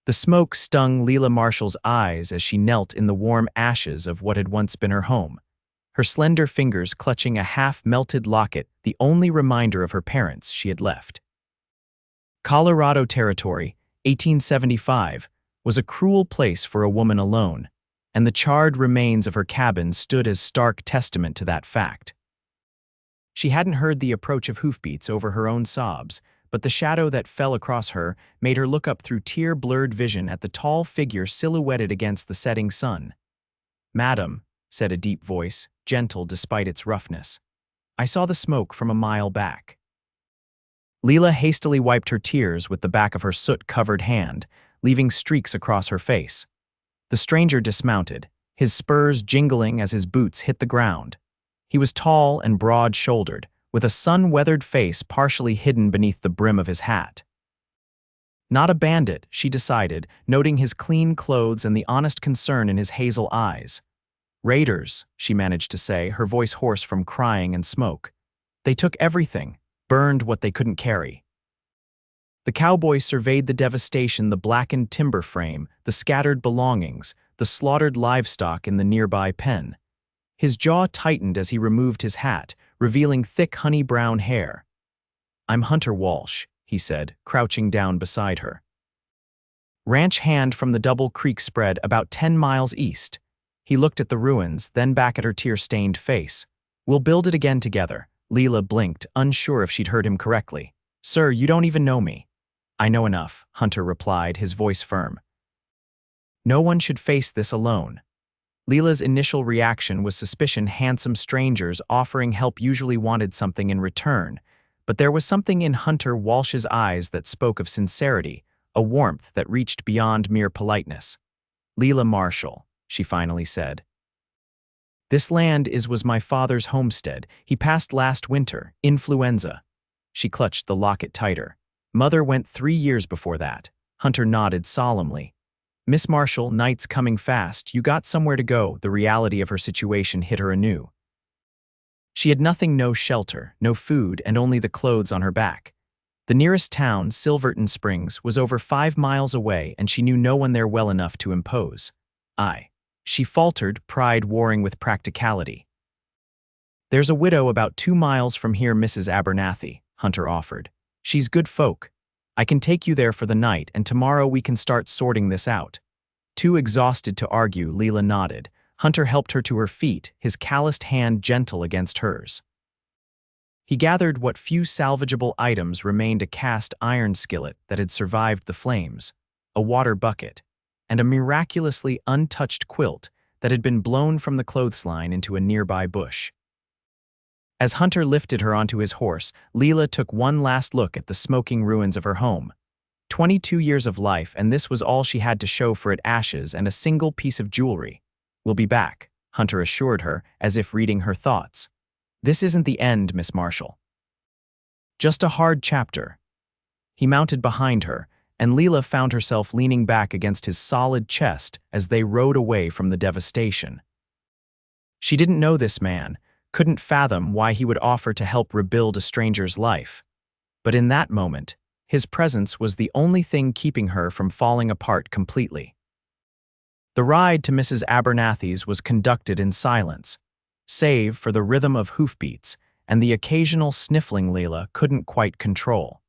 The smoke stung Lila Marshall's eyes as she knelt in the warm ashes of what had once been her home, her slender fingers clutching a half-melted locket, the only reminder of her parents she had left. Colorado Territory, 1875, was a cruel place for a woman alone, and the charred remains of her cabin stood as stark testament to that fact. She hadn't heard the approach of hoofbeats over her own sobs, but the shadow that fell across her made her look up through tear-blurred vision at the tall figure silhouetted against the setting sun. "Madam," said a deep voice, gentle despite its roughness, "I saw the smoke from a mile back." Lila hastily wiped her tears with the back of her soot-covered hand, leaving streaks across her face. The stranger dismounted, his spurs jingling as his boots hit the ground. He was tall and broad-shouldered, with a sun-weathered face partially hidden beneath the brim of his hat. Not a bandit, she decided, noting his clean clothes and the honest concern in his hazel eyes. "Raiders," she managed to say, her voice hoarse from crying and smoke. "They took everything, burned what they couldn't carry." The cowboy surveyed the devastation, the blackened timber frame, the scattered belongings, the slaughtered livestock in the nearby pen. His jaw tightened as he removed his hat, revealing thick honey-brown hair. "I'm Hunter Walsh," he said, crouching down beside her. "Ranch hand from the Double Creek spread about 10 miles east." He looked at the ruins, then back at her tear-stained face. "We'll build it again together." Lila blinked, unsure if she'd heard him correctly. "Sir, you don't even know me." "I know enough," Hunter replied, his voice firm. No one should face this alone. Lila's initial reaction was suspicion. Handsome strangers offering help usually wanted something in return, but there was something in Hunter Walsh's eyes that spoke of sincerity, a warmth that reached beyond mere politeness. "Lila Marshall," she finally said. "This land was my father's homestead. He passed last winter, influenza." She clutched the locket tighter. "Mother went 3 years before that." Hunter nodded solemnly. "Miss Marshall, night's coming fast. You got somewhere to go." The reality of her situation hit her anew. She had nothing, no shelter, no food, and only the clothes on her back. The nearest town, Silverton Springs, was over 5 miles away, and she knew no one there well enough to impose. She faltered, pride warring with practicality. "There's a widow about 2 miles from here, Mrs. Abernathy," Hunter offered. "She's good folk. I can take you there for the night, and tomorrow we can start sorting this out." Too exhausted to argue, Lila nodded. Hunter helped her to her feet, his calloused hand gentle against hers. He gathered what few salvageable items remained: a cast iron skillet that had survived the flames, a water bucket, and a miraculously untouched quilt that had been blown from the clothesline into a nearby bush. As Hunter lifted her onto his horse, Lila took one last look at the smoking ruins of her home. 22 years of life, and this was all she had to show for it: ashes and a single piece of jewelry. "We'll be back," Hunter assured her, as if reading her thoughts. "This isn't the end, Miss Marshall. Just a hard chapter." He mounted behind her, and Lila found herself leaning back against his solid chest as they rode away from the devastation. She didn't know this man, couldn't fathom why he would offer to help rebuild a stranger's life. But in that moment, his presence was the only thing keeping her from falling apart completely. The ride to Mrs. Abernathy's was conducted in silence, save for the rhythm of hoofbeats and the occasional sniffling Lila couldn't quite control.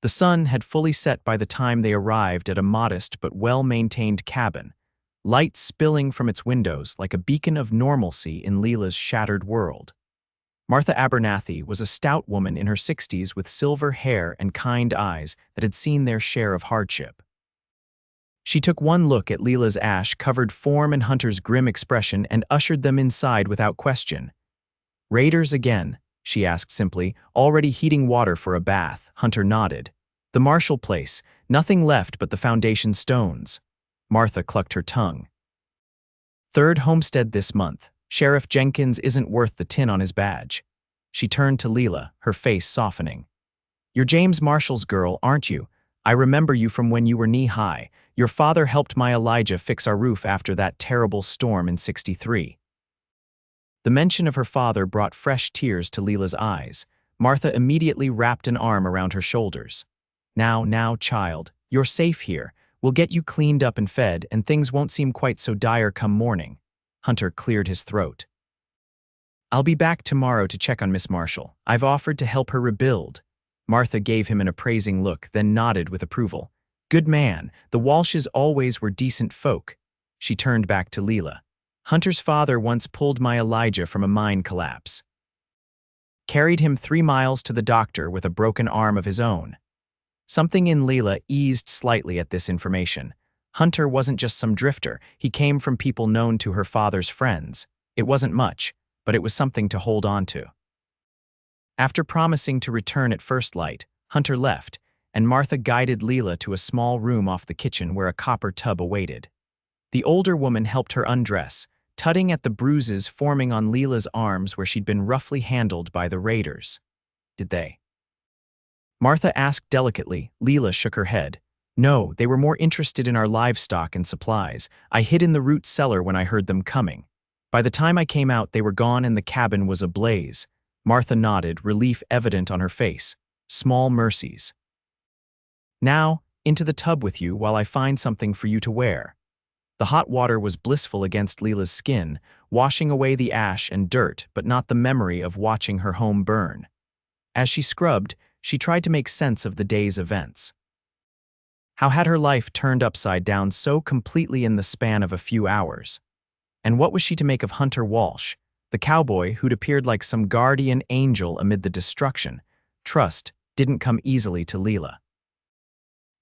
The sun had fully set by the time they arrived at a modest but well-maintained cabin, light spilling from its windows like a beacon of normalcy in Lila's shattered world. Martha Abernathy was a stout woman in her 60s with silver hair and kind eyes that had seen their share of hardship. She took one look at Lila's ash-covered form and Hunter's grim expression and ushered them inside without question. "Raiders again?" she asked simply, already heating water for a bath. Hunter nodded. "The Marshall place, nothing left but the foundation stones." Martha clucked her tongue. "Third homestead this month. Sheriff Jenkins isn't worth the tin on his badge." She turned to Lila, her face softening. "You're James Marshall's girl, aren't you? I remember you from when you were knee-high. Your father helped my Elijah fix our roof after that terrible storm in '63. The mention of her father brought fresh tears to Lila's eyes. Martha immediately wrapped an arm around her shoulders. Now, child, you're safe here. We'll get you cleaned up and fed, and things won't seem quite so dire come morning." Hunter cleared his throat. "I'll be back tomorrow to check on Miss Marshall. I've offered to help her rebuild." Martha gave him an appraising look, then nodded with approval. "Good man, the Walshes always were decent folk." She turned back to Lila. "Hunter's father once pulled my Elijah from a mine collapse. Carried him 3 miles to the doctor with a broken arm of his own." Something in Lila eased slightly at this information. Hunter wasn't just some drifter, he came from people known to her father's friends. It wasn't much, but it was something to hold on to. After promising to return at first light, Hunter left, and Martha guided Lila to a small room off the kitchen where a copper tub awaited. The older woman helped her undress, tugging at the bruises forming on Lila's arms where she'd been roughly handled by the raiders. "Did they?" Martha asked delicately. Lila shook her head. "No, they were more interested in our livestock and supplies. I hid in the root cellar when I heard them coming. By the time I came out, they were gone and the cabin was ablaze." Martha nodded, relief evident on her face. "Small mercies. Now, into the tub with you while I find something for you to wear." The hot water was blissful against Lila's skin, washing away the ash and dirt, but not the memory of watching her home burn. As she scrubbed, she tried to make sense of the day's events. How had her life turned upside down so completely in the span of a few hours? And what was she to make of Hunter Walsh, the cowboy who'd appeared like some guardian angel amid the destruction? Trust didn't come easily to Lila.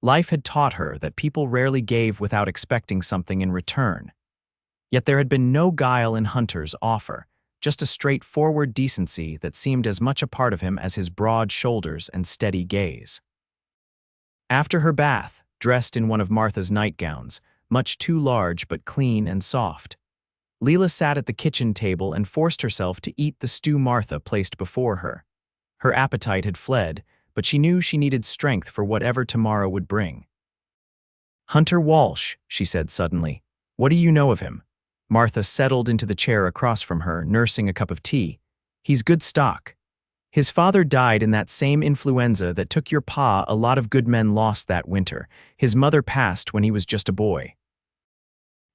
Life had taught her that people rarely gave without expecting something in return. Yet there had been no guile in Hunter's offer, just a straightforward decency that seemed as much a part of him as his broad shoulders and steady gaze. After her bath, dressed in one of Martha's nightgowns, much too large but clean and soft, Lila sat at the kitchen table and forced herself to eat the stew Martha placed before her. Her appetite had fled, but she knew she needed strength for whatever tomorrow would bring. "Hunter Walsh," she said suddenly. "What do you know of him?" Martha settled into the chair across from her, nursing a cup of tea. "He's good stock. His father died in that same influenza that took your pa. A lot of good men lost that winter. His mother passed when he was just a boy.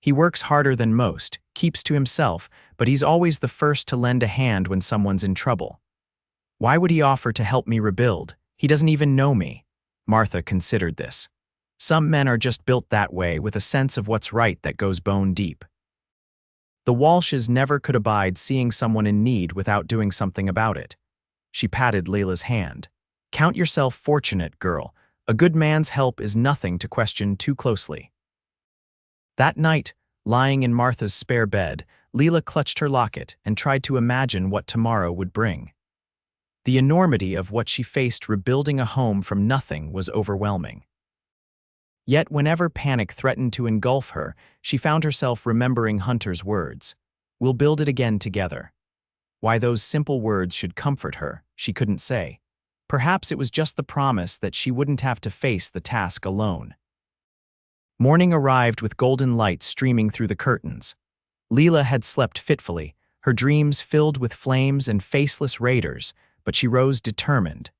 He works harder than most, keeps to himself, but he's always the first to lend a hand when someone's in trouble. Why would he offer to help me rebuild? He doesn't even know me." Martha considered this. Some men are just built that way, with a sense of what's right that goes bone deep. The Walshes never could abide seeing someone in need without doing something about it. She patted Lila's hand. "Count yourself fortunate, girl. A good man's help is nothing to question too closely." That night, lying in Martha's spare bed, Lila clutched her locket and tried to imagine what tomorrow would bring. The enormity of what she faced rebuilding a home from nothing was overwhelming. Yet whenever panic threatened to engulf her, she found herself remembering Hunter's words. "We'll build it again together." Why those simple words should comfort her, she couldn't say. Perhaps it was just the promise that she wouldn't have to face the task alone. Morning arrived with golden light streaming through the curtains. Lila had slept fitfully, her dreams filled with flames and faceless raiders, but she rose determined.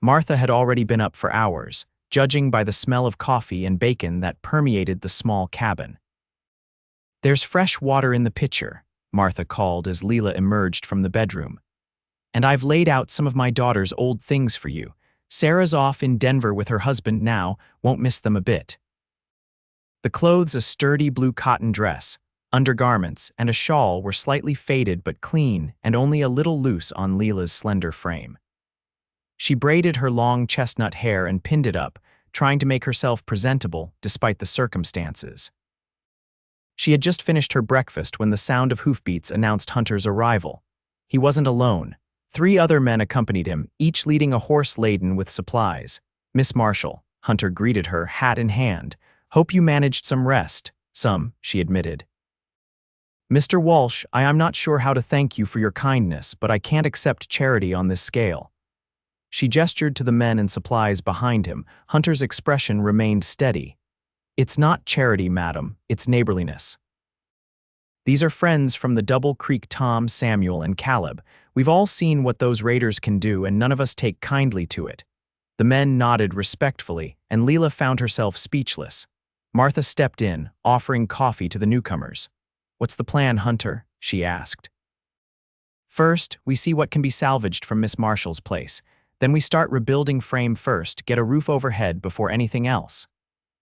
Martha had already been up for hours, judging by the smell of coffee and bacon that permeated the small cabin. "There's fresh water in the pitcher," Martha called as Lila emerged from the bedroom. "And I've laid out some of my daughter's old things for you. Sarah's off in Denver with her husband now, won't miss them a bit." The clothes, a sturdy blue cotton dress, undergarments, and a shawl were slightly faded but clean and only a little loose on Lila's slender frame. She braided her long chestnut hair and pinned it up, trying to make herself presentable despite the circumstances. She had just finished her breakfast when the sound of hoofbeats announced Hunter's arrival. He wasn't alone. 3 other men accompanied him, each leading a horse laden with supplies. "Miss Marshall," Hunter greeted her, hat in hand. "Hope you managed some rest." "Some," she admitted. "Mr. Walsh, I am not sure how to thank you for your kindness, but I can't accept charity on this scale." She gestured to the men and supplies behind him. Hunter's expression remained steady. "It's not charity, madam, it's neighborliness. These are friends from the Double Creek, Tom, Samuel, and Caleb. We've all seen what those raiders can do, and none of us take kindly to it." The men nodded respectfully, and Lila found herself speechless. Martha stepped in, offering coffee to the newcomers. "What's the plan, Hunter?" she asked. "First, we see what can be salvaged from Miss Marshall's place. Then we start rebuilding frame first, get a roof overhead before anything else."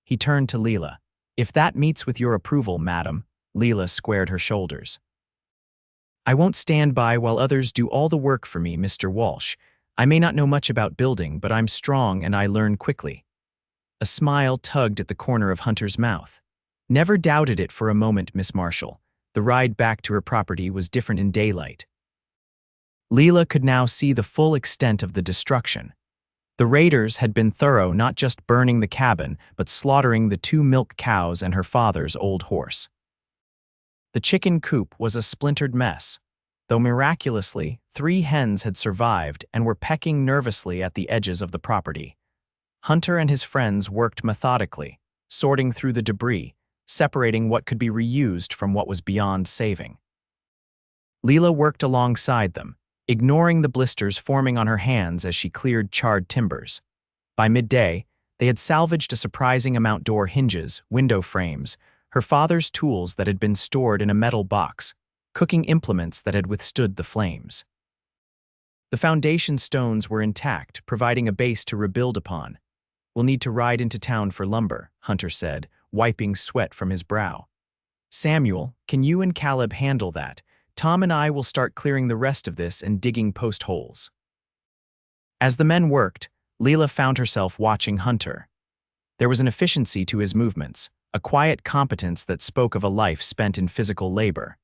He turned to Lila. "If that meets with your approval, madam." Lila squared her shoulders. "I won't stand by while others do all the work for me, Mr. Walsh. I may not know much about building, but I'm strong and I learn quickly." A smile tugged at the corner of Hunter's mouth. "Never doubted it for a moment, Miss Marshall. The ride back to her property was different in daylight." Lila could now see the full extent of the destruction. The raiders had been thorough, not just burning the cabin, but slaughtering the 2 milk cows and her father's old horse. The chicken coop was a splintered mess, though miraculously, 3 hens had survived and were pecking nervously at the edges of the property. Hunter and his friends worked methodically, sorting through the debris, separating what could be reused from what was beyond saving. Lila worked alongside them, ignoring the blisters forming on her hands as she cleared charred timbers. By midday, they had salvaged a surprising amount: door hinges, window frames, her father's tools that had been stored in a metal box, cooking implements that had withstood the flames. The foundation stones were intact, providing a base to rebuild upon. "We'll need to ride into town for lumber," Hunter said, wiping sweat from his brow. "Samuel, can you and Caleb handle that? Tom and I will start clearing the rest of this and digging post holes." As the men worked, Lila found herself watching Hunter. There was an efficiency to his movements, a quiet competence that spoke of a life spent in physical labor.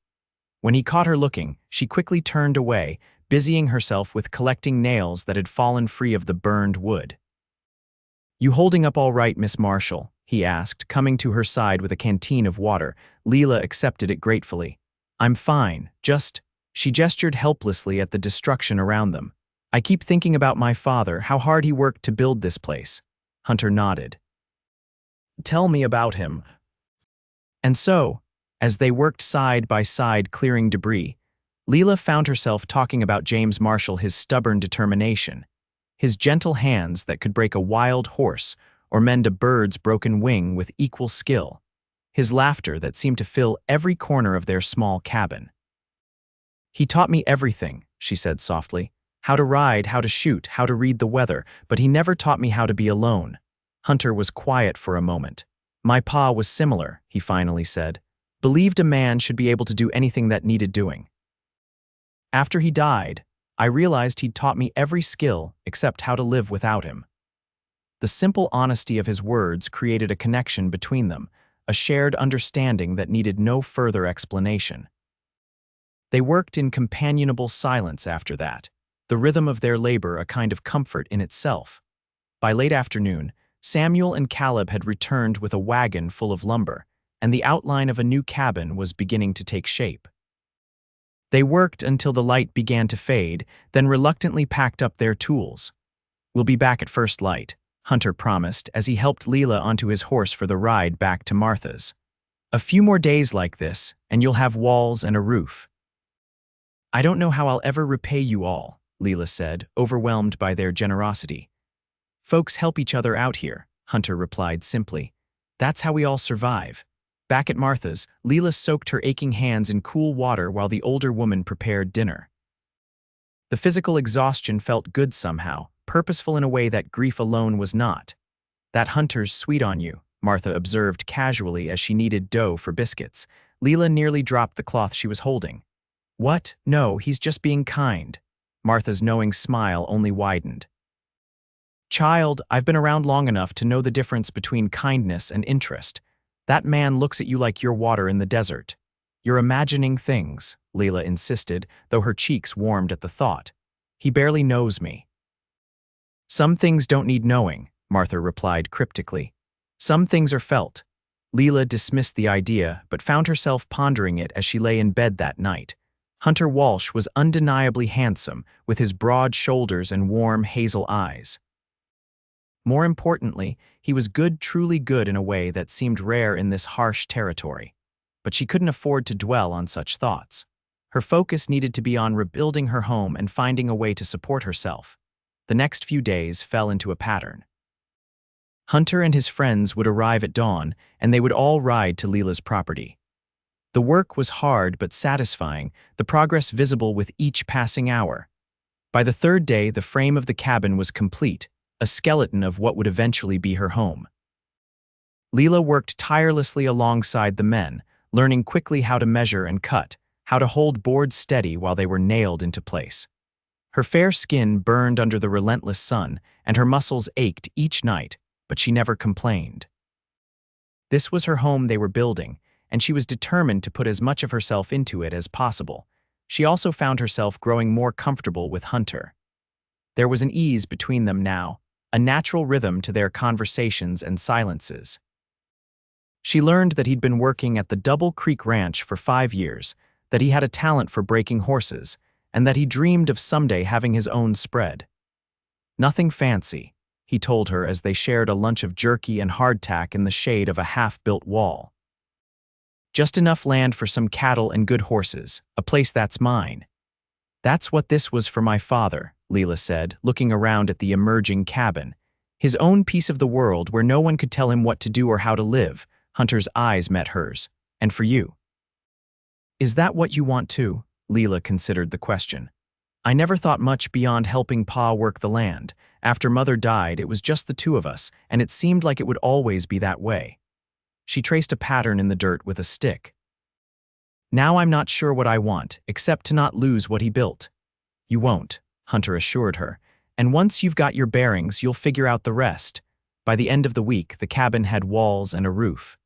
When he caught her looking, she quickly turned away, busying herself with collecting nails that had fallen free of the burned wood. "You holding up all right, Miss Marshall?" he asked, coming to her side with a canteen of water. Lila accepted it gratefully. "I'm fine, She gestured helplessly at the destruction around them. "I keep thinking about my father, how hard he worked to build this place." Hunter nodded. "Tell me about him." And so, as they worked side by side clearing debris, Lila found herself talking about James Marshall, his stubborn determination, his gentle hands that could break a wild horse or mend a bird's broken wing with equal skill, his laughter that seemed to fill every corner of their small cabin. "He taught me everything," she said softly. "How to ride, how to shoot, how to read the weather, but he never taught me how to be alone." Hunter was quiet for a moment. "My pa was similar," he finally said. "Believed a man should be able to do anything that needed doing. After he died, I realized he'd taught me every skill except how to live without him." The simple honesty of his words created a connection between them, a shared understanding that needed no further explanation. They worked in companionable silence after that, the rhythm of their labor a kind of comfort in itself. By late afternoon, Samuel and Caleb had returned with a wagon full of lumber, and the outline of a new cabin was beginning to take shape. They worked until the light began to fade, then reluctantly packed up their tools. "We'll be back at first light," Hunter promised as he helped Lila onto his horse for the ride back to Martha's. "A few more days like this, and you'll have walls and a roof." "I don't know how I'll ever repay you all," Lila said, overwhelmed by their generosity. "Folks help each other out here," Hunter replied simply. "That's how we all survive." Back at Martha's, Lila soaked her aching hands in cool water while the older woman prepared dinner. The physical exhaustion felt good somehow, purposeful in a way that grief alone was not. "That Hunter's sweet on you," Martha observed casually as she kneaded dough for biscuits. Lila nearly dropped the cloth she was holding. "What? No, he's just being kind." Martha's knowing smile only widened. "Child, I've been around long enough to know the difference between kindness and interest. That man looks at you like you're water in the desert." "You're imagining things," Lila insisted, though her cheeks warmed at the thought. "He barely knows me." "Some things don't need knowing," Martha replied cryptically. "Some things are felt." Lila dismissed the idea, but found herself pondering it as she lay in bed that night. Hunter Walsh was undeniably handsome, with his broad shoulders and warm hazel eyes. More importantly, he was good, truly good in a way that seemed rare in this harsh territory. But she couldn't afford to dwell on such thoughts. Her focus needed to be on rebuilding her home and finding a way to support herself. The next few days fell into a pattern. Hunter and his friends would arrive at dawn, and they would all ride to Lila's property. The work was hard but satisfying, the progress visible with each passing hour. By the third day, the frame of the cabin was complete, a skeleton of what would eventually be her home. Lila worked tirelessly alongside the men, learning quickly how to measure and cut, how to hold boards steady while they were nailed into place. Her fair skin burned under the relentless sun, and her muscles ached each night, but she never complained. This was her home they were building, and she was determined to put as much of herself into it as possible. She also found herself growing more comfortable with Hunter. There was an ease between them now, a natural rhythm to their conversations and silences. She learned that he'd been working at the Double Creek Ranch for 5 years, that he had a talent for breaking horses, and that he dreamed of someday having his own spread. "Nothing fancy," he told her as they shared a lunch of jerky and hardtack in the shade of a half-built wall. "Just enough land for some cattle and good horses, a place that's mine." "That's what this was for my father," Lila said, looking around at the emerging cabin. His own piece of the world where no one could tell him what to do or how to live. Hunter's eyes met hers. "And for you?" "Is that what you want too?" Lila considered the question. "I never thought much beyond helping Pa work the land. After Mother died, it was just the two of us, and it seemed like it would always be that way." She traced a pattern in the dirt with a stick. "Now I'm not sure what I want, except to not lose what he built." "You won't," Hunter assured her. "And once you've got your bearings, you'll figure out the rest." By the end of the week, the cabin had walls and a roof.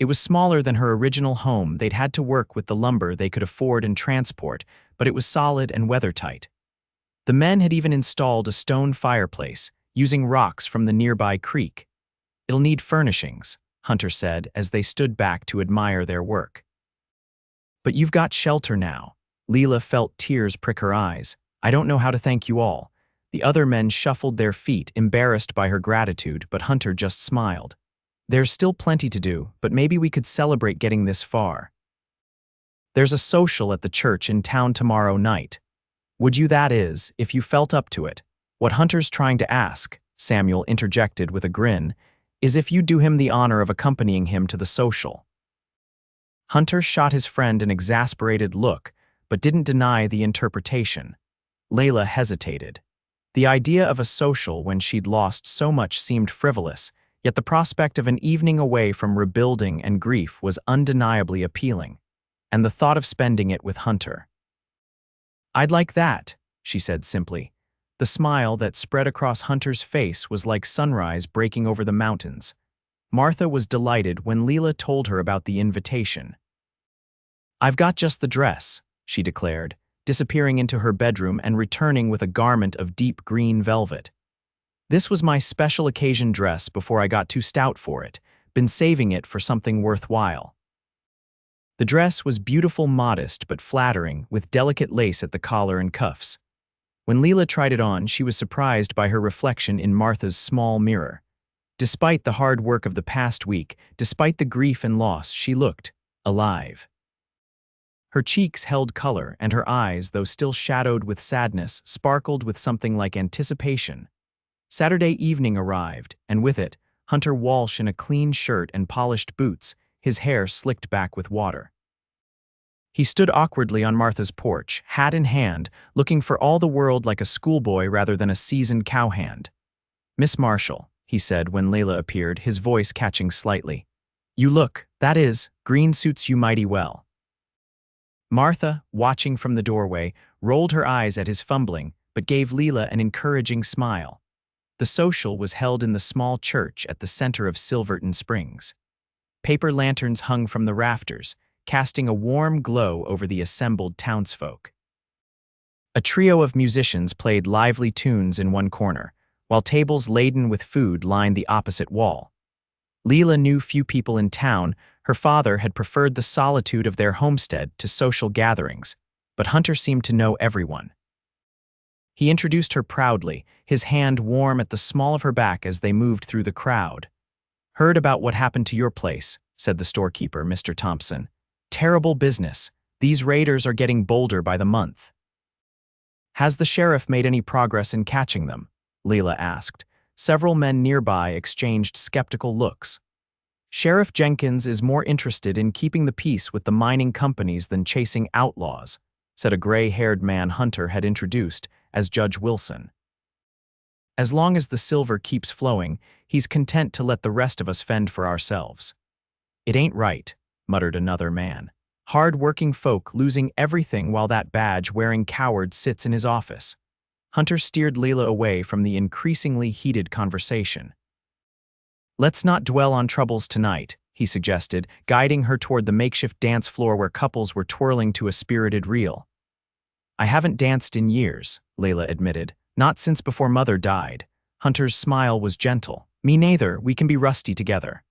It was smaller than her original home. They'd had to work with the lumber they could afford and transport, but it was solid and weathertight. The men had even installed a stone fireplace, using rocks from the nearby creek. "It'll need furnishings," Hunter said as they stood back to admire their work. "But you've got shelter now." Lila felt tears prick her eyes. "I don't know how to thank you all." The other men shuffled their feet, embarrassed by her gratitude, but Hunter just smiled. "There's still plenty to do, but maybe we could celebrate getting this far. There's a social at the church in town tomorrow night. Would you, that is, if you felt up to it?" "What Hunter's trying to ask," Samuel interjected with a grin, "is if you do him the honor of accompanying him to the social." Hunter shot his friend an exasperated look, but didn't deny the interpretation. Layla hesitated. The idea of a social when she'd lost so much seemed frivolous, yet the prospect of an evening away from rebuilding and grief was undeniably appealing, and the thought of spending it with Hunter. "I'd like that," she said simply. The smile that spread across Hunter's face was like sunrise breaking over the mountains. Martha was delighted when Lila told her about the invitation. "I've got just the dress," she declared, disappearing into her bedroom and returning with a garment of deep green velvet. "This was my special occasion dress before I got too stout for it. Been saving it for something worthwhile." The dress was beautiful, modest, but flattering, with delicate lace at the collar and cuffs. When Lila tried it on, she was surprised by her reflection in Martha's small mirror. Despite the hard work of the past week, despite the grief and loss, she looked alive. Her cheeks held color, and her eyes, though still shadowed with sadness, sparkled with something like anticipation. Saturday evening arrived, and with it, Hunter Walsh in a clean shirt and polished boots, his hair slicked back with water. He stood awkwardly on Martha's porch, hat in hand, looking for all the world like a schoolboy rather than a seasoned cowhand. "Miss Marshall," he said when Layla appeared, his voice catching slightly. "You look, that is, green suits you mighty well." Martha, watching from the doorway, rolled her eyes at his fumbling, but gave Lila an encouraging smile. The social was held in the small church at the center of Silverton Springs. Paper lanterns hung from the rafters, casting a warm glow over the assembled townsfolk. A trio of musicians played lively tunes in one corner, while tables laden with food lined the opposite wall. Lila knew few people in town. Her father had preferred the solitude of their homestead to social gatherings, but Hunter seemed to know everyone. He introduced her proudly, his hand warm at the small of her back as they moved through the crowd. "Heard about what happened to your place," said the storekeeper, Mr. Thompson. "Terrible business. These raiders are getting bolder by the month." "Has the sheriff made any progress in catching them?" Lila asked. several men nearby exchanged skeptical looks. Sheriff Jenkins is more interested in keeping the peace with the mining companies than chasing outlaws, said a gray-haired man Hunter had introduced as Judge Wilson. As long as the silver keeps flowing, he's content to let the rest of us fend for ourselves. It ain't right, muttered another man. Hard-working folk losing everything while that badge-wearing coward sits in his office. Hunter steered Lila away from the increasingly heated conversation. Let's not dwell on troubles tonight, he suggested, guiding her toward the makeshift dance floor where couples were twirling to a spirited reel. I haven't danced in years, Lila admitted, not since before Mother died. Hunter's smile was gentle. Me neither, we can be rusty together.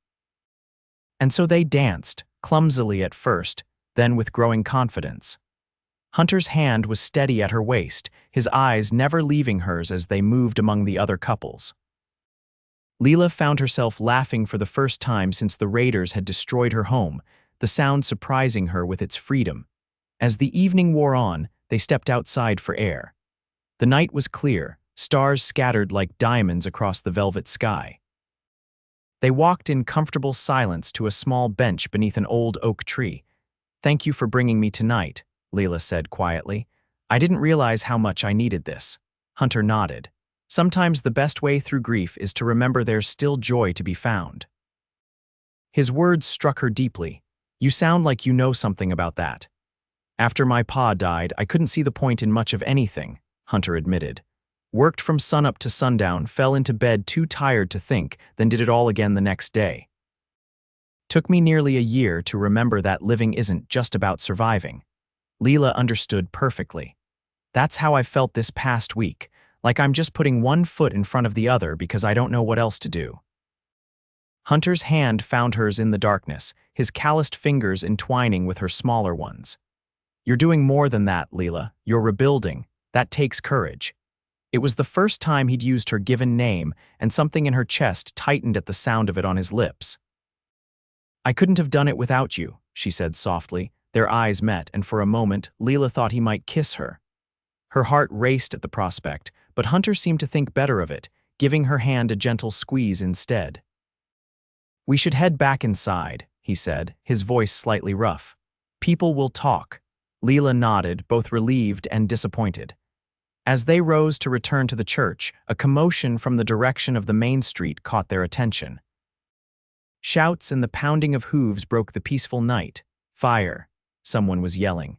And so they danced, clumsily at first, then with growing confidence. Hunter's hand was steady at her waist, his eyes never leaving hers as they moved among the other couples. Lila found herself laughing for the first time since the raiders had destroyed her home, the sound surprising her with its freedom. As the evening wore on, they stepped outside for air. The night was clear, stars scattered like diamonds across the velvet sky. They walked in comfortable silence to a small bench beneath an old oak tree. Thank you for bringing me tonight, Lila said quietly. I didn't realize how much I needed this. Hunter nodded. Sometimes the best way through grief is to remember there's still joy to be found. His words struck her deeply. You sound like you know something about that. After my pa died, I couldn't see the point in much of anything, Hunter admitted. Worked from sunup to sundown, fell into bed too tired to think, then did it all again the next day. Took me nearly a year to remember that living isn't just about surviving. Lila understood perfectly. That's how I felt this past week, like I'm just putting one foot in front of the other because I don't know what else to do. Hunter's hand found hers in the darkness, his calloused fingers entwining with her smaller ones. You're doing more than that, Lila. You're rebuilding. That takes courage. It was the first time he'd used her given name, and something in her chest tightened at the sound of it on his lips. I couldn't have done it without you, she said softly. Their eyes met, and for a moment, Lila thought he might kiss her. Her heart raced at the prospect, but Hunter seemed to think better of it, giving her hand a gentle squeeze instead. We should head back inside, he said, his voice slightly rough. People will talk. Lila nodded, both relieved and disappointed. As they rose to return to the church, a commotion from the direction of the main street caught their attention. Shouts and the pounding of hooves broke the peaceful night. Fire, someone was yelling.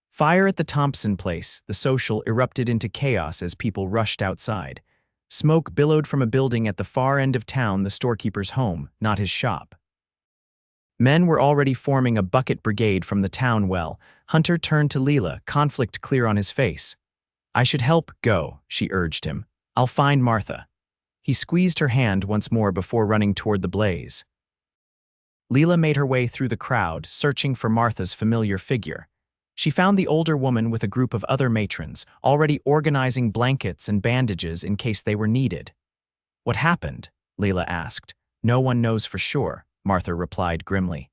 Fire at the Thompson place, the social erupted into chaos as people rushed outside. Smoke billowed from a building at the far end of town, the storekeeper's home, not his shop. Men were already forming a bucket brigade from the town well. Hunter turned to Lila, conflict clear on his face. I should help, go, she urged him. I'll find Martha. He squeezed her hand once more before running toward the blaze. Lila made her way through the crowd, searching for Martha's familiar figure. She found the older woman with a group of other matrons, already organizing blankets and bandages in case they were needed. What happened? Lila asked. No one knows for sure, Martha replied grimly.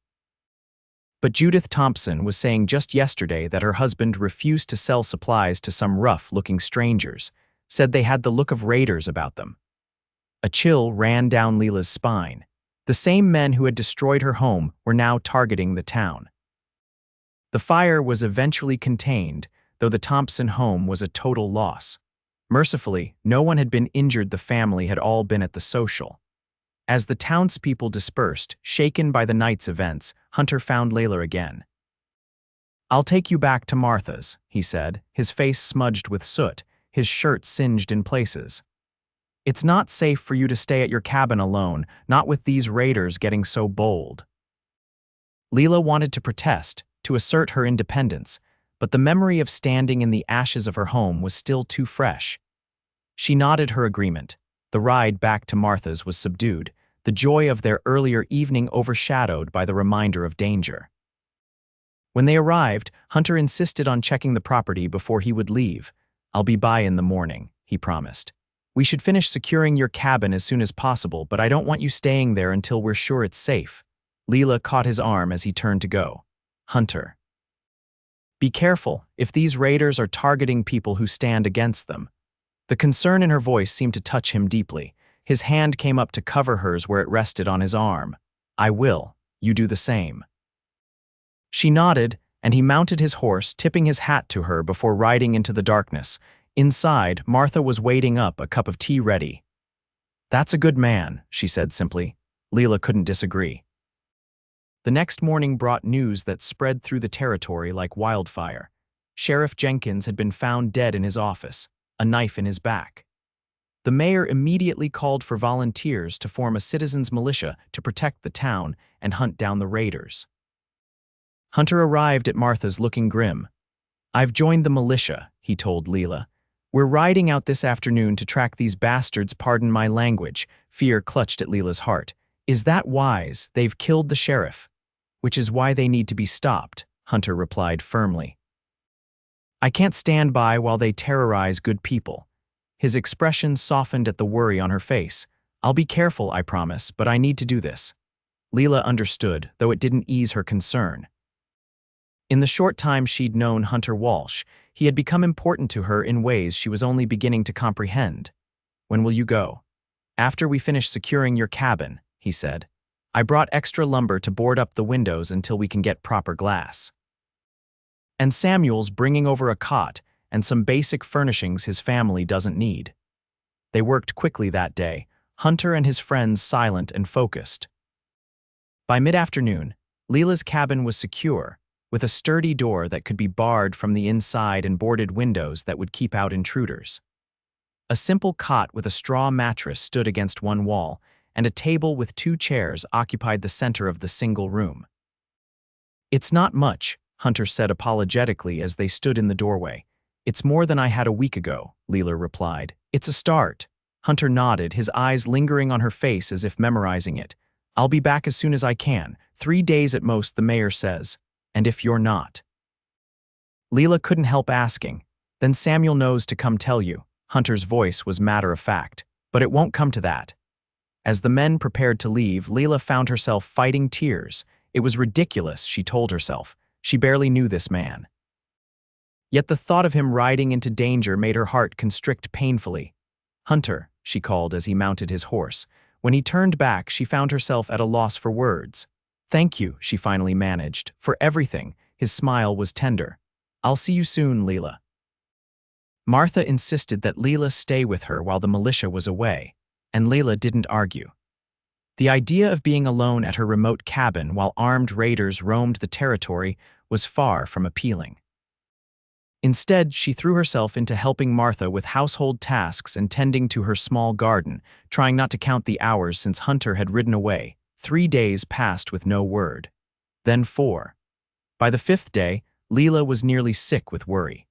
But Judith Thompson was saying just yesterday that her husband refused to sell supplies to some rough-looking strangers, said they had the look of raiders about them. A chill ran down Lila's spine. The same men who had destroyed her home were now targeting the town. The fire was eventually contained, though the Thompson home was a total loss. Mercifully, no one had been injured. The family had all been at the social. As the townspeople dispersed, shaken by the night's events, Hunter found Lila again. I'll take you back to Martha's, he said, his face smudged with soot, his shirt singed in places. It's not safe for you to stay at your cabin alone, not with these raiders getting so bold. Lila wanted to protest, to assert her independence, but the memory of standing in the ashes of her home was still too fresh. She nodded her agreement. The ride back to Martha's was subdued, the joy of their earlier evening overshadowed by the reminder of danger. When they arrived, Hunter insisted on checking the property before he would leave. I'll be by in the morning, he promised. We should finish securing your cabin as soon as possible, but I don't want you staying there until we're sure it's safe. Lila caught his arm as he turned to go. Hunter. Be careful if these raiders are targeting people who stand against them. The concern in her voice seemed to touch him deeply. His hand came up to cover hers where it rested on his arm. "I will. You do the same." She nodded, and he mounted his horse, tipping his hat to her before riding into the darkness. Inside, Martha was waiting up, a cup of tea ready. "That's a good man," she said simply. Lila couldn't disagree. The next morning brought news that spread through the territory like wildfire. Sheriff Jenkins had been found dead in his office, a knife in his back. The mayor immediately called for volunteers to form a citizens' militia to protect the town and hunt down the raiders. Hunter arrived at Martha's looking grim. "I've joined the militia," he told Lila. "We're riding out this afternoon to track these bastards, pardon my language." Fear clutched at Lila's heart. "Is that wise? They've killed the sheriff." "Which is why they need to be stopped," Hunter replied firmly. "I can't stand by while they terrorize good people." His expression softened at the worry on her face. "I'll be careful, I promise, but I need to do this." Lila understood, though it didn't ease her concern. In the short time she'd known Hunter Walsh, he had become important to her in ways she was only beginning to comprehend. "When will you go?" "After we finish securing your cabin," he said. "I brought extra lumber to board up the windows until we can get proper glass. And Samuel's bringing over a cot and some basic furnishings his family doesn't need." They worked quickly that day, Hunter and his friends silent and focused. By mid-afternoon, Lila's cabin was secure, with a sturdy door that could be barred from the inside and boarded windows that would keep out intruders. A simple cot with a straw mattress stood against one wall, and a table with 2 chairs occupied the center of the single room. "It's not much," Hunter said apologetically as they stood in the doorway. "It's more than I had a week ago," Lila replied. "It's a start." Hunter nodded, his eyes lingering on her face as if memorizing it. "I'll be back as soon as I can. 3 days at most, the mayor says. And if you're not?" Lila couldn't help asking. "Then Samuel knows to come tell you." Hunter's voice was matter-of-fact. "But it won't come to that." As the men prepared to leave, Lila found herself fighting tears. It was ridiculous, she told herself. She barely knew this man. Yet the thought of him riding into danger made her heart constrict painfully. "Hunter," she called as he mounted his horse. When he turned back, she found herself at a loss for words. "Thank you," she finally managed, "for everything." His smile was tender. "I'll see you soon, Lila." Martha insisted that Lila stay with her while the militia was away, and Lila didn't argue. The idea of being alone at her remote cabin while armed raiders roamed the territory was far from appealing. Instead, she threw herself into helping Martha with household tasks and tending to her small garden, trying not to count the hours since Hunter had ridden away. 3 days passed with no word. Then 4. By the 5th day, Lila was nearly sick with worry.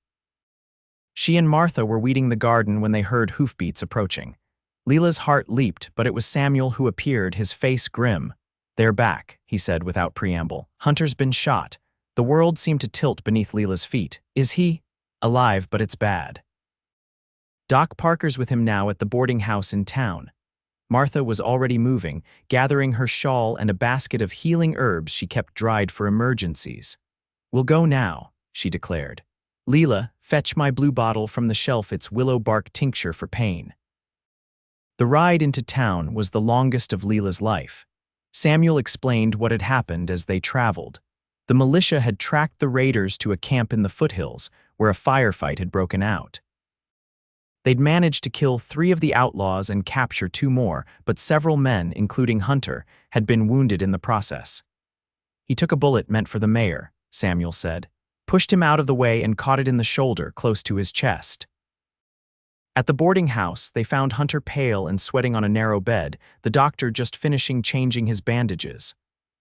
She and Martha were weeding the garden when they heard hoofbeats approaching. Lila's heart leaped, but it was Samuel who appeared, his face grim. "They're back," he said without preamble. "Hunter's been shot." The world seemed to tilt beneath Lila's feet. "Is he?" "Alive, but it's bad." Doc Parker's with him now at the boarding house in town. Martha was already moving, gathering her shawl and a basket of healing herbs she kept dried for emergencies. "We'll go now," she declared. "Lila, fetch my blue bottle from the shelf, its willow bark tincture for pain." The ride into town was the longest of Lila's life. Samuel explained what had happened as they traveled. The militia had tracked the raiders to a camp in the foothills, where a firefight had broken out. They'd managed to kill 3 of the outlaws and capture 2 more, but several men, including Hunter, had been wounded in the process. "He took a bullet meant for the mayor," Samuel said, pushed him out of the way and caught it in the shoulder close to his chest. At the boarding house, they found Hunter pale and sweating on a narrow bed, the doctor just finishing changing his bandages.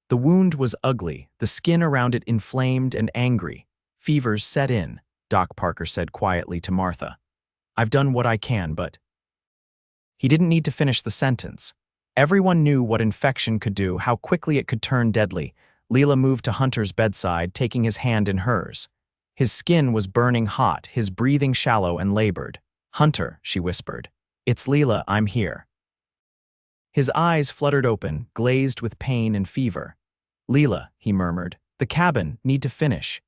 The wound was ugly, the skin around it inflamed and angry. "Fevers set in," Doc Parker said quietly to Martha. "I've done what I can, but—" He didn't need to finish the sentence. Everyone knew what infection could do, how quickly it could turn deadly. Lila moved to Hunter's bedside, taking his hand in hers. His skin was burning hot, his breathing shallow and labored. "Hunter," she whispered. "It's Lila, I'm here." His eyes fluttered open, glazed with pain and fever. "Lila," he murmured, "the cabin, need to finish."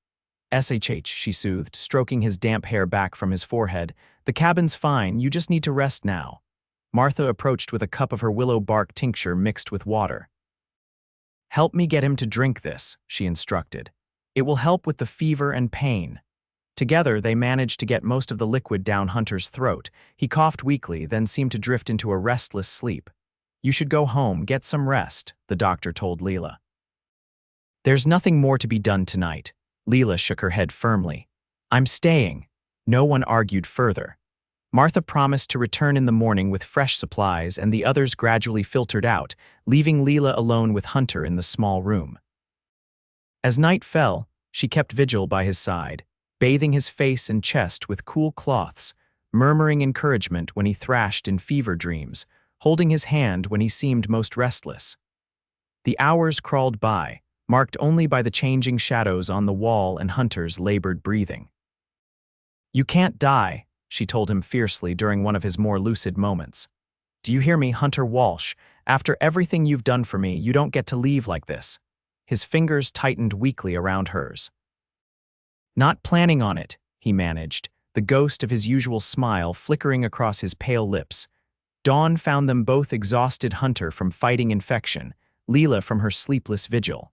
"SHH," she soothed, stroking his damp hair back from his forehead. "The cabin's fine, you just need to rest now." Martha approached with a cup of her willow bark tincture mixed with water. "Help me get him to drink this," she instructed. "It will help with the fever and pain." Together, they managed to get most of the liquid down Hunter's throat. He coughed weakly, then seemed to drift into a restless sleep. "You should go home, get some rest," the doctor told Lila. "There's nothing more to be done tonight." Lila shook her head firmly. "I'm staying." No one argued further. Martha promised to return in the morning with fresh supplies, and the others gradually filtered out, leaving Lila alone with Hunter in the small room. As night fell, she kept vigil by his side, bathing his face and chest with cool cloths, murmuring encouragement when he thrashed in fever dreams, holding his hand when he seemed most restless. The hours crawled by, marked only by the changing shadows on the wall and Hunter's labored breathing. "You can't die," she told him fiercely during one of his more lucid moments. "Do you hear me, Hunter Walsh? After everything you've done for me, you don't get to leave like this." His fingers tightened weakly around hers. "Not planning on it," he managed, the ghost of his usual smile flickering across his pale lips. Dawn found them both exhausted, Hunter from fighting infection, Lila from her sleepless vigil.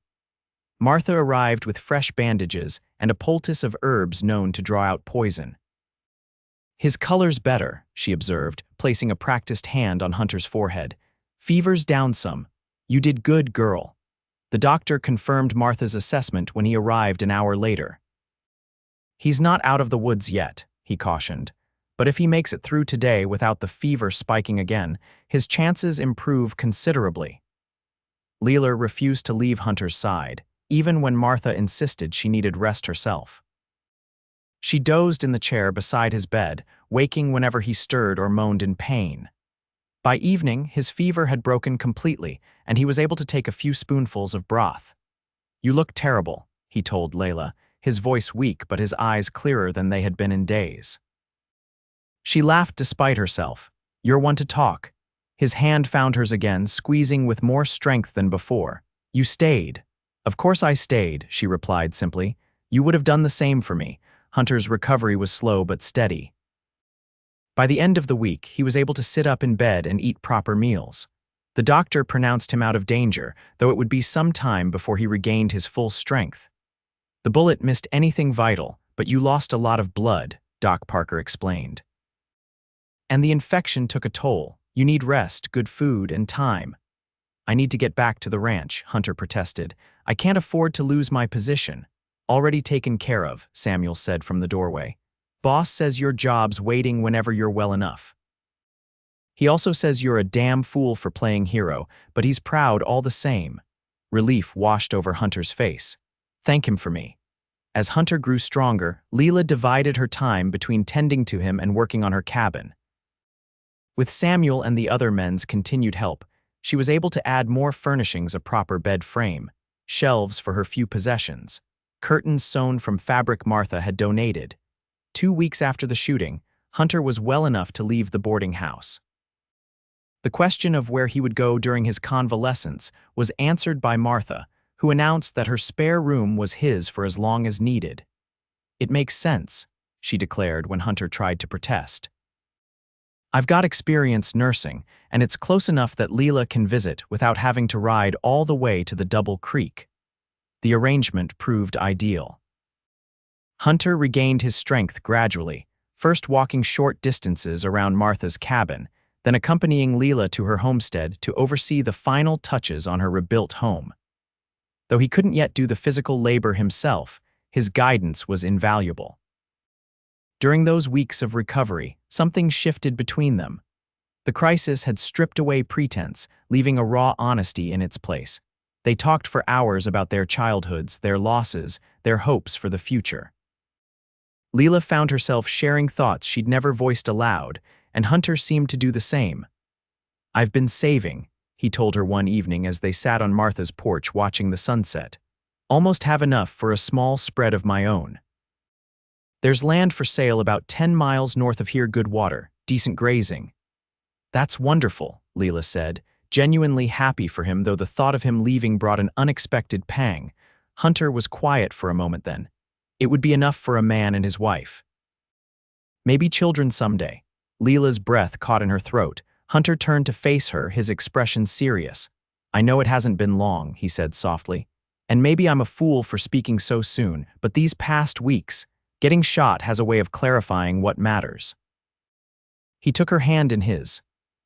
Martha arrived with fresh bandages and a poultice of herbs known to draw out poison. "His color's better," she observed, placing a practiced hand on Hunter's forehead. "Fever's down some. You did good, girl." The doctor confirmed Martha's assessment when he arrived an hour later. "He's not out of the woods yet," he cautioned, "but if he makes it through today without the fever spiking again, his chances improve considerably." Lila refused to leave Hunter's side, even when Martha insisted she needed rest herself. She dozed in the chair beside his bed, waking whenever he stirred or moaned in pain. By evening, his fever had broken completely, and he was able to take a few spoonfuls of broth. "You look terrible," he told Lila, his voice weak but his eyes clearer than they had been in days. She laughed despite herself. "You're one to talk." His hand found hers again, squeezing with more strength than before. "You stayed." "Of course I stayed," she replied simply. "You would have done the same for me." Hunter's recovery was slow but steady. By the end of the week, he was able to sit up in bed and eat proper meals. The doctor pronounced him out of danger, though it would be some time before he regained his full strength. "The bullet missed anything vital, but you lost a lot of blood," Doc Parker explained. "And the infection took a toll. You need rest, good food, and time." "I need to get back to the ranch," Hunter protested. "I can't afford to lose my position." "Already taken care of," Samuel said from the doorway. "Boss says your job's waiting whenever you're well enough. He also says you're a damn fool for playing hero, but he's proud all the same." Relief washed over Hunter's face. "Thank him for me." As Hunter grew stronger, Lila divided her time between tending to him and working on her cabin. With Samuel and the other men's continued help, she was able to add more furnishings: a proper bed frame, shelves for her few possessions, curtains sewn from fabric Martha had donated. 2 weeks after the shooting, Hunter was well enough to leave the boarding house. The question of where he would go during his convalescence was answered by Martha, who announced that her spare room was his for as long as needed. "It makes sense," she declared when Hunter tried to protest. "I've got experience nursing, and it's close enough that Lila can visit without having to ride all the way to the Double Creek." The arrangement proved ideal. Hunter regained his strength gradually, first walking short distances around Martha's cabin, then accompanying Lila to her homestead to oversee the final touches on her rebuilt home. Though he couldn't yet do the physical labor himself, his guidance was invaluable. During those weeks of recovery, something shifted between them. The crisis had stripped away pretense, leaving a raw honesty in its place. They talked for hours about their childhoods, their losses, their hopes for the future. Lila found herself sharing thoughts she'd never voiced aloud, and Hunter seemed to do the same. "I've been saving," he told her one evening as they sat on Martha's porch watching the sunset. "Almost have enough for a small spread of my own. There's land for sale about 10 miles north of here, good water, decent grazing." "That's wonderful," Lila said, genuinely happy for him, though the thought of him leaving brought an unexpected pang. Hunter was quiet for a moment then. It would be enough for a man and his wife. Maybe children someday. Lila's breath caught in her throat, Hunter turned to face her, his expression serious. "I know it hasn't been long," he said softly. "And maybe I'm a fool for speaking so soon, but these past weeks, getting shot has a way of clarifying what matters." He took her hand in his.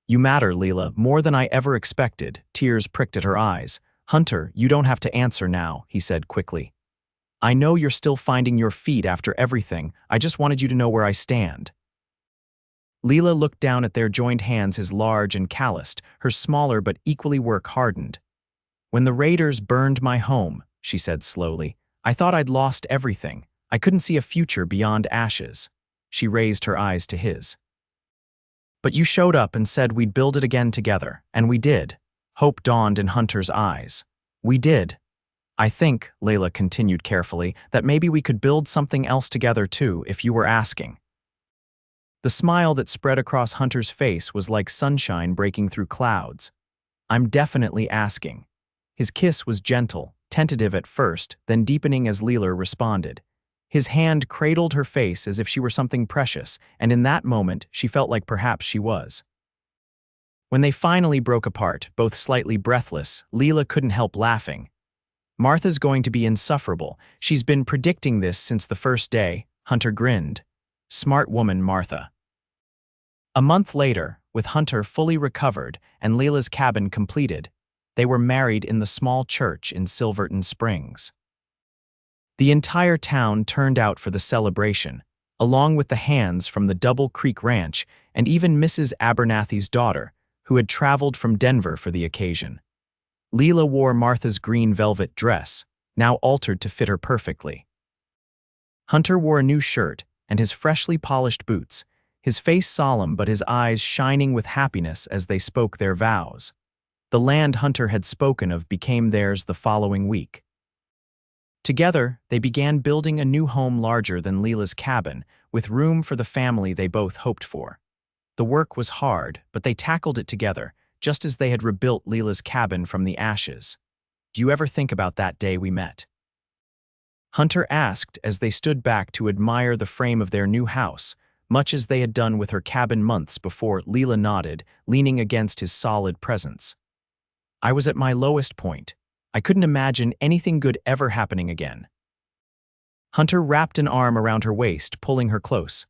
"You matter, Lila, more than I ever expected." Tears pricked at her eyes. "Hunter, you don't have to answer now," he said quickly. "I know you're still finding your feet after everything. I just wanted you to know where I stand." Lila looked down at their joined hands, his large and calloused, her smaller but equally work-hardened. "When the raiders burned my home," she said slowly, "I thought I'd lost everything. I couldn't see a future beyond ashes." She raised her eyes to his. "But you showed up and said we'd build it again together, and we did." Hope dawned in Hunter's eyes. "We did. I think," Layla continued carefully, "that maybe we could build something else together too, if you were asking." The smile that spread across Hunter's face was like sunshine breaking through clouds. "I'm definitely asking." His kiss was gentle, tentative at first, then deepening as Lila responded. His hand cradled her face as if she were something precious, and in that moment she felt like perhaps she was. When they finally broke apart, both slightly breathless, Lila couldn't help laughing. "Martha's going to be insufferable. She's been predicting this since the first day." Hunter grinned. "Smart woman, Martha." A month later, with Hunter fully recovered and Lila's cabin completed, they were married in the small church in Silverton Springs. The entire town turned out for the celebration, along with the hands from the Double Creek Ranch and even Mrs. Abernathy's daughter, who had traveled from Denver for the occasion. Lila wore Martha's green velvet dress, now altered to fit her perfectly. Hunter wore a new shirt and his freshly polished boots, his face solemn but his eyes shining with happiness as they spoke their vows. The land Hunter had spoken of became theirs the following week. Together, they began building a new home larger than Lila's cabin, with room for the family they both hoped for. The work was hard, but they tackled it together, just as they had rebuilt Lila's cabin from the ashes. "Do you ever think about that day we met?" Hunter asked as they stood back to admire the frame of their new house, much as they had done with her cabin months before. Lila nodded, leaning against his solid presence. "I was at my lowest point. I couldn't imagine anything good ever happening again." Hunter wrapped an arm around her waist, pulling her close.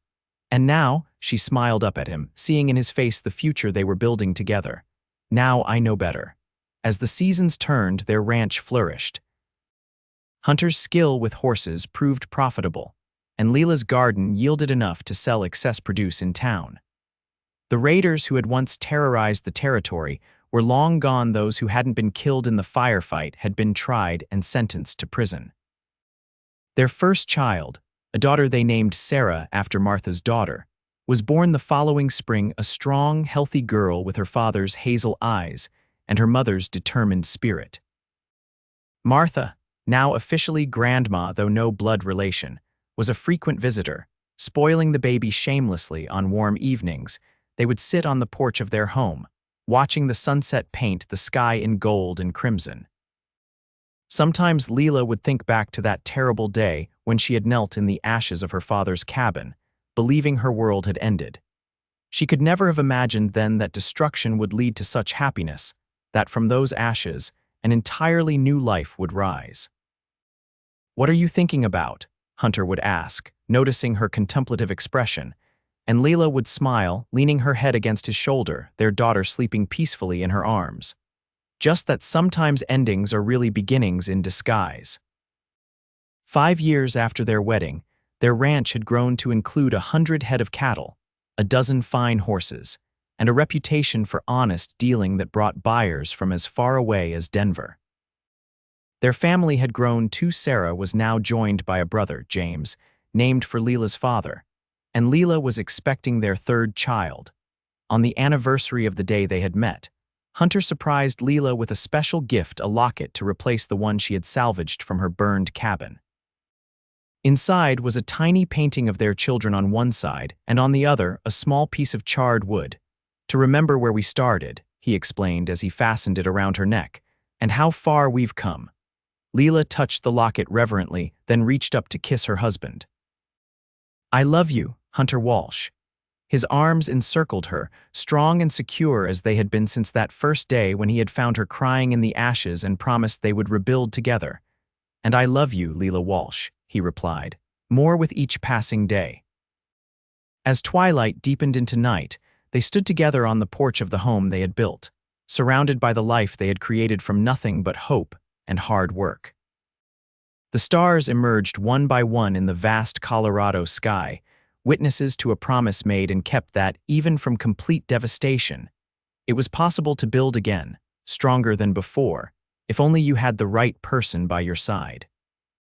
"And now," she smiled up at him, seeing in his face the future they were building together. "Now I know better." As the seasons turned, their ranch flourished. Hunter's skill with horses proved profitable, and Lila's garden yielded enough to sell excess produce in town. The raiders who had once terrorized the territory were long gone. Those who hadn't been killed in the firefight had been tried and sentenced to prison. Their first child, a daughter they named Sarah after Martha's daughter, was born the following spring, a strong, healthy girl with her father's hazel eyes and her mother's determined spirit. Martha, now officially grandma though no blood relation, was a frequent visitor, spoiling the baby shamelessly. On warm evenings, they would sit on the porch of their home, watching the sunset paint the sky in gold and crimson. Sometimes Lila would think back to that terrible day when she had knelt in the ashes of her father's cabin, believing her world had ended. She could never have imagined then that destruction would lead to such happiness, that from those ashes, an entirely new life would rise. "What are you thinking about?" Hunter would ask, noticing her contemplative expression, and Lila would smile, leaning her head against his shoulder, their daughter sleeping peacefully in her arms. Just that sometimes endings are really beginnings in disguise. 5 years after their wedding, their ranch had grown to include 100 head of cattle, a dozen fine horses, and a reputation for honest dealing that brought buyers from as far away as Denver. Their family had grown too. Sarah was now joined by a brother, James, named for Lila's father, and Lila was expecting their third child. On the anniversary of the day they had met, Hunter surprised Lila with a special gift, a locket to replace the one she had salvaged from her burned cabin. Inside was a tiny painting of their children on one side, and on the other, a small piece of charred wood. "To remember where we started," he explained as he fastened it around her neck, "and how far we've come." Lila touched the locket reverently, then reached up to kiss her husband. "I love you, Hunter Walsh." His arms encircled her, strong and secure as they had been since that first day when he had found her crying in the ashes and promised they would rebuild together. "And I love you, Lila Walsh," he replied, more with each passing day. As twilight deepened into night, they stood together on the porch of the home they had built, surrounded by the life they had created from nothing but hope and hard work. The stars emerged one by one in the vast Colorado sky, witnesses to a promise made and kept that, even from complete devastation, it was possible to build again, stronger than before, if only you had the right person by your side.